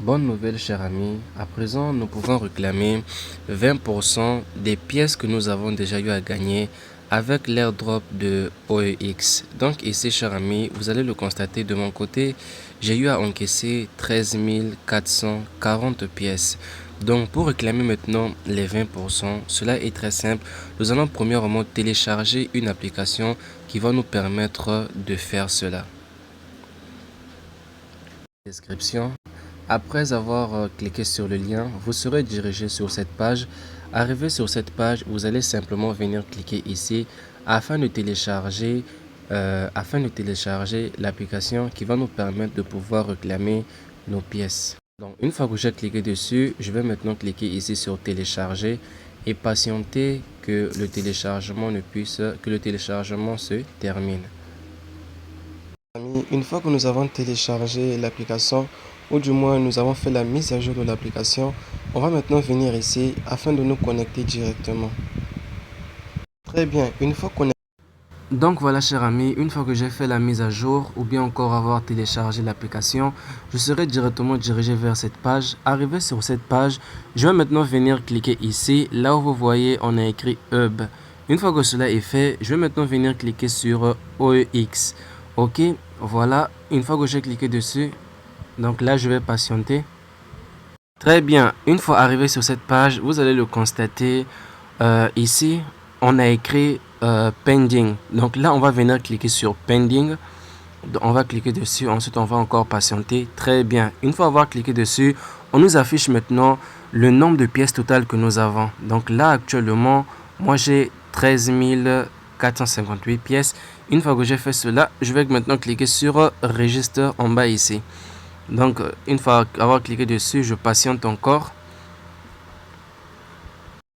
Bonne nouvelle, cher ami. À présent, nous pouvons réclamer 20% des pièces que nous avons déjà eu à gagner avec l'airdrop de OEX. Donc ici, cher ami, vous allez le constater de mon côté, j'ai eu à encaisser 13 440 pièces. Donc pour réclamer maintenant les 20%, cela est très simple. Nous allons premièrement télécharger une application qui va nous permettre de faire cela. Description. Après avoir cliqué sur le lien, vous serez dirigé sur cette page. Arrivé sur cette page, vous allez simplement venir cliquer ici afin de télécharger l'application qui va nous permettre de pouvoir réclamer nos pièces. Donc une fois que j'ai cliqué dessus, je vais maintenant cliquer ici sur télécharger et patienter que le téléchargement se termine. Une fois que nous avons téléchargé l'application, ou du moins nous avons fait la mise à jour de l'application, on va maintenant venir ici afin de nous connecter directement. Très bien, une fois qu'on est... Donc voilà, cher ami, une fois que j'ai fait la mise à jour ou bien encore avoir téléchargé l'application, je serai directement dirigé vers cette page. Arrivé sur cette page, je vais maintenant venir cliquer ici, là où vous voyez on a écrit Hub. Une fois que cela est fait, je vais maintenant venir cliquer sur OEX. Ok, voilà, une fois que j'ai cliqué dessus, donc là je vais patienter. Très bien, une fois arrivé sur cette page, vous allez le constater ici, on a écrit pending. Donc là, on va venir cliquer sur pending. On va cliquer dessus, ensuite on va encore patienter. Très bien, une fois avoir cliqué dessus, on nous affiche maintenant le nombre de pièces totales que nous avons. Donc là, actuellement, moi j'ai 13 458 pièces. Une fois que j'ai fait cela, je vais maintenant cliquer sur register en bas ici. Donc, une fois avoir cliqué dessus, je patiente encore.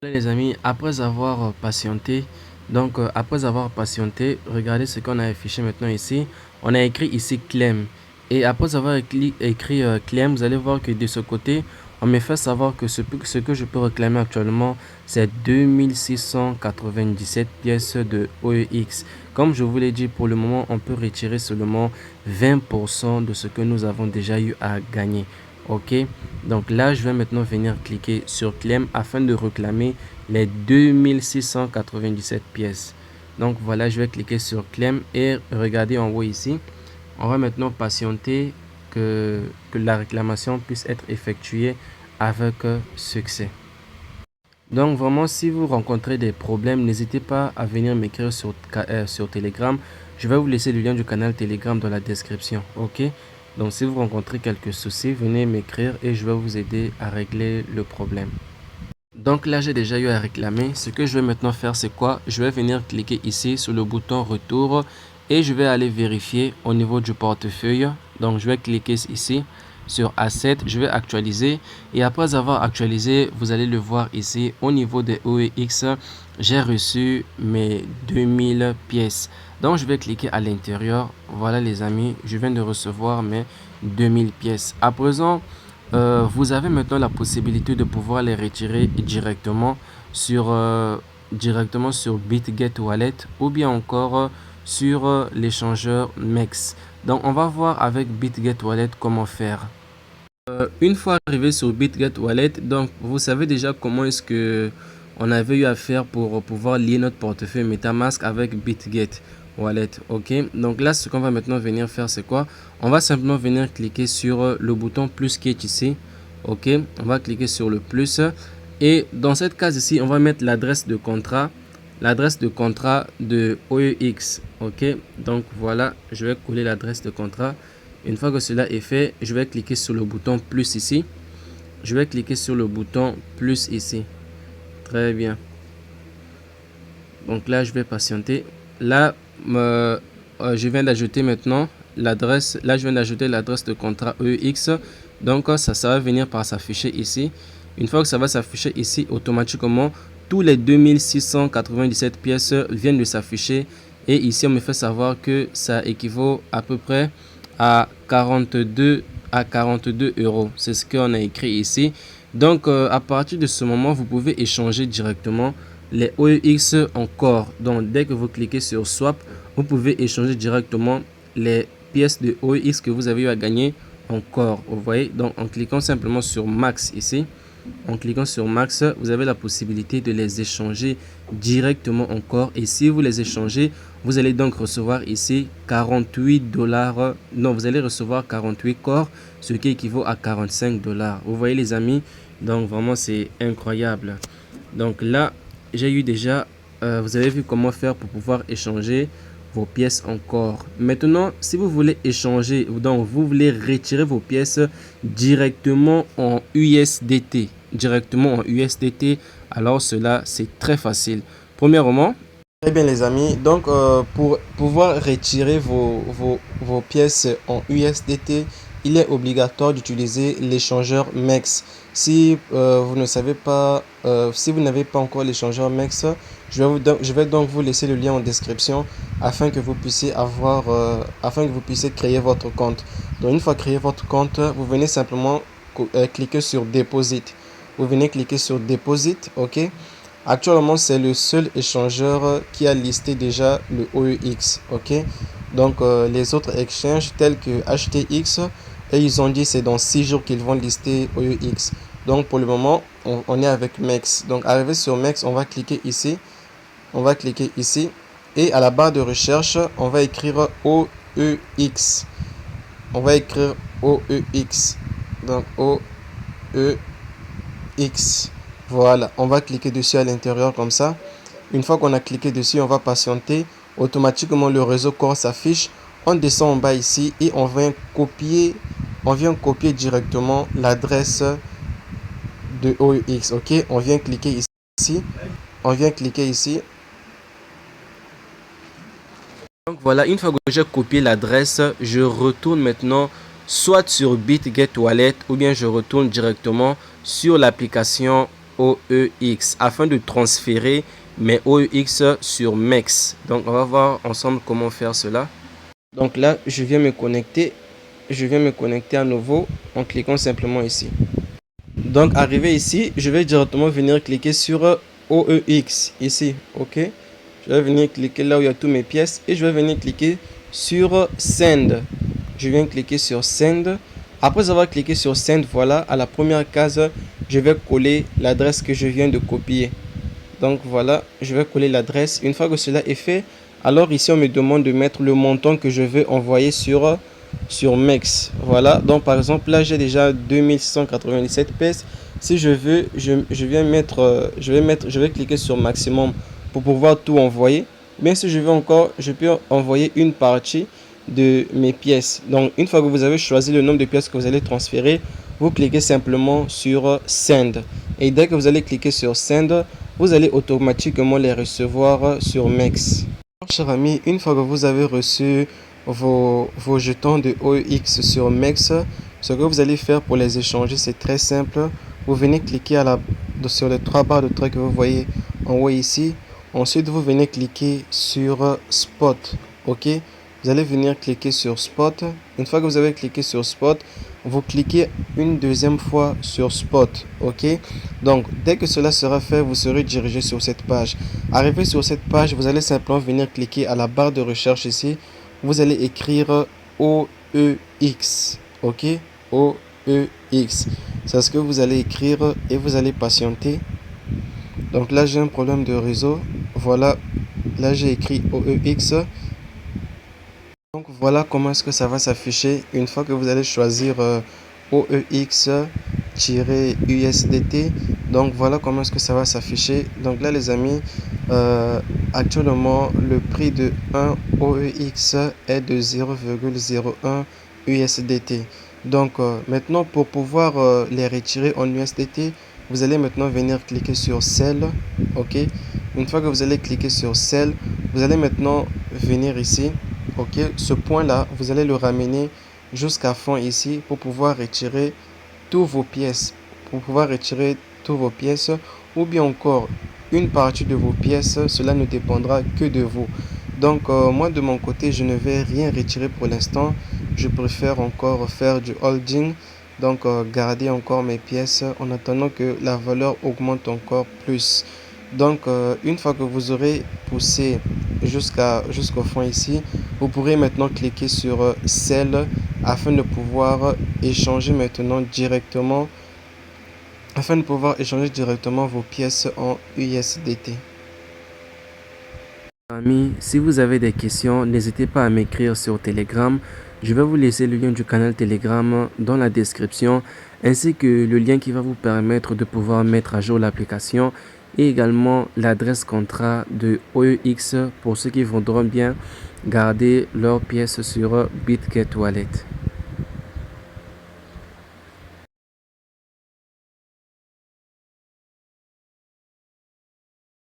Voilà les amis, après avoir patienté, regardez ce qu'on a affiché maintenant ici. On a écrit ici claim. Et après avoir écrit claim, vous allez voir que de ce côté, on me fait savoir que ce que je peux réclamer actuellement, c'est 2697 pièces de OEX. Comme je vous l'ai dit, pour le moment, on peut retirer seulement 20% de ce que nous avons déjà eu à gagner. Ok, donc là je vais maintenant venir cliquer sur claim afin de réclamer les 2697 pièces. Donc voilà, je vais cliquer sur claim et regardez en haut ici, on va maintenant patienter que la réclamation puisse être effectuée avec succès. Donc vraiment, si vous rencontrez des problèmes, n'hésitez pas à venir m'écrire sur Telegram. Je vais vous laisser le lien du canal Telegram dans la description. Ok, donc si vous rencontrez quelques soucis, venez m'écrire et je vais vous aider à régler le problème. Donc là, j'ai déjà eu à réclamer. Ce que je vais maintenant faire, c'est quoi? Je vais venir cliquer ici sur le bouton retour et je vais aller vérifier au niveau du portefeuille. Donc je vais cliquer ici sur Asset, je vais actualiser et après avoir actualisé, vous allez le voir ici au niveau des OEX, j'ai reçu mes 2000 pièces. Donc je vais cliquer à l'intérieur. Voilà les amis, je viens de recevoir mes 2000 pièces. À présent, vous avez maintenant la possibilité de pouvoir les retirer directement sur BitGet Wallet ou bien encore sur l'échangeur MEX. Donc on va voir avec BitGet Wallet comment faire. Une fois arrivé sur BitGet Wallet, donc vous savez déjà comment est-ce que on avait eu à faire pour pouvoir lier notre portefeuille MetaMask avec BitGet Wallet. Ok, donc là ce qu'on va maintenant venir faire, c'est quoi? On va simplement venir cliquer sur le bouton plus qui est ici. Ok, on va cliquer sur le plus et dans cette case ici, on va mettre l'adresse de contrat de OEX. Ok, donc voilà, je vais coller l'adresse de contrat. Une fois que cela est fait, je vais cliquer sur le bouton plus ici. Je vais cliquer sur le bouton plus ici. Très bien. Donc là, je vais patienter. Là, je viens d'ajouter maintenant l'adresse. Là, je viens d'ajouter l'adresse de contrat EX. Donc, ça va venir par s'afficher ici. Une fois que ça va s'afficher ici, automatiquement, tous les 2697 pièces viennent de s'afficher. Et ici, on me fait savoir que ça équivaut à peu près à 42 euros. C'est ce qu'on a écrit ici. Donc, à partir de ce moment, vous pouvez échanger directement les OEX encore. Donc, dès que vous cliquez sur Swap, vous pouvez échanger directement les pièces de OEX que vous avez eu à gagner encore. Vous voyez, donc en cliquant simplement sur Max ici, en cliquant sur Max, vous avez la possibilité de les échanger directement encore. Et si vous les échangez, vous allez donc recevoir ici 48 dollars. Non, vous allez recevoir 48 corps, ce qui équivaut à 45 dollars. Vous voyez les amis, donc vraiment c'est incroyable. Donc là, j'ai eu déjà, vous avez vu comment faire pour pouvoir échanger vos pièces encore. Maintenant, si vous voulez échanger, donc vous voulez retirer vos pièces directement en USDT, alors cela c'est très facile. Premièrement, très bien les amis, donc pour pouvoir retirer vos pièces en USDT, il est obligatoire d'utiliser l'échangeur MEX. Si vous ne savez pas, si vous n'avez pas encore l'échangeur MEX, je vais donc vous laisser le lien en description afin que vous puissiez afin que vous puissiez créer votre compte. Donc une fois créé votre compte, vous venez simplement cliquer sur Deposit. Vous venez cliquer sur Deposit, ok. Actuellement, c'est le seul échangeur qui a listé déjà le OEX, ok. Donc les autres exchanges tels que HTX, et ils ont dit c'est dans 6 jours qu'ils vont lister OEX. Donc pour le moment, on est avec MEX. Donc arrivé sur MEX, on va cliquer ici. On va cliquer ici. Et à la barre de recherche, on va écrire OEX. On va écrire OEX. Donc OEX. Voilà, on va cliquer dessus à l'intérieur comme ça. Une fois qu'on a cliqué dessus, on va patienter. Automatiquement, le réseau corps s'affiche. On descend en bas ici et on vient copier directement l'adresse de OEX. Ok, on vient cliquer ici. On vient cliquer ici. Donc voilà, une fois que j'ai copié l'adresse, je retourne maintenant soit sur BitGet Wallet ou bien je retourne directement sur l'application OEX afin de transférer mes OEX sur MEX. Donc on va voir ensemble comment faire cela. Donc là, je viens me connecter. Je viens me connecter à nouveau en cliquant simplement ici. Donc arrivé ici, je vais directement venir cliquer sur OEX ici, ok. Je vais venir cliquer là où il y a toutes mes pièces et je vais venir cliquer sur Send. Je viens cliquer sur Send. Après avoir cliqué sur Send, voilà, à la première case, je vais coller l'adresse que je viens de copier. Donc voilà, je vais coller l'adresse. Une fois que cela est fait, alors ici on me demande de mettre le montant que je veux envoyer sur MEX. Voilà, donc par exemple là j'ai déjà 2697 pièces. Si je veux, je vais cliquer sur maximum pour pouvoir tout envoyer. Mais si je veux encore, je peux envoyer une partie de mes pièces. Donc une fois que vous avez choisi le nombre de pièces que vous allez transférer, vous cliquez simplement sur Send. Et dès que vous allez cliquer sur Send, vous allez automatiquement les recevoir sur MEX. Chers amis, une fois que vous avez reçu vos jetons de OEX sur MEX, ce que vous allez faire pour les échanger, c'est très simple. Vous venez cliquer sur les 3 barres de traits que vous voyez en haut ici. Ensuite, vous venez cliquer sur Spot. Ok, vous allez venir cliquer sur Spot. Une fois que vous avez cliqué sur Spot, vous cliquez une deuxième fois sur Spot. Ok, donc dès que cela sera fait, vous serez dirigé sur cette page. Arrivé sur cette page, vous allez simplement venir cliquer à la barre de recherche ici. Vous allez écrire OEX. Ok, OEX. C'est ce que vous allez écrire et vous allez patienter. Donc là, j'ai un problème de réseau. Voilà, là j'ai écrit OEX. Donc voilà comment est-ce que ça va s'afficher une fois que vous allez choisir OEX-USDT. Donc voilà comment est-ce que ça va s'afficher. Donc là les amis, actuellement le prix de 1 OEX est de 0,01 USDT. Donc maintenant pour pouvoir les retirer en USDT, vous allez maintenant venir cliquer sur Sell. Ok, une fois que vous allez cliquer sur Sell, vous allez maintenant venir ici. Ok, ce point là, vous allez le ramener jusqu'à fond ici pour pouvoir retirer toutes vos pièces. Ou bien encore une partie de vos pièces, cela ne dépendra que de vous. Donc moi de mon côté, je ne vais rien retirer pour l'instant. Je préfère encore faire du holding. Donc garder encore mes pièces en attendant que la valeur augmente encore plus. Donc une fois que vous aurez poussé jusqu'au fond ici, vous pourrez maintenant cliquer sur Sell afin de pouvoir échanger maintenant directement vos pièces en USDT. Amis, si vous avez des questions, n'hésitez pas à m'écrire sur Telegram. Je vais vous laisser le lien du canal Telegram dans la description, ainsi que le lien qui va vous permettre de pouvoir mettre à jour l'application et également l'adresse contrat de OEX pour ceux qui voudront bien garder leurs pièces sur BitGet Wallet.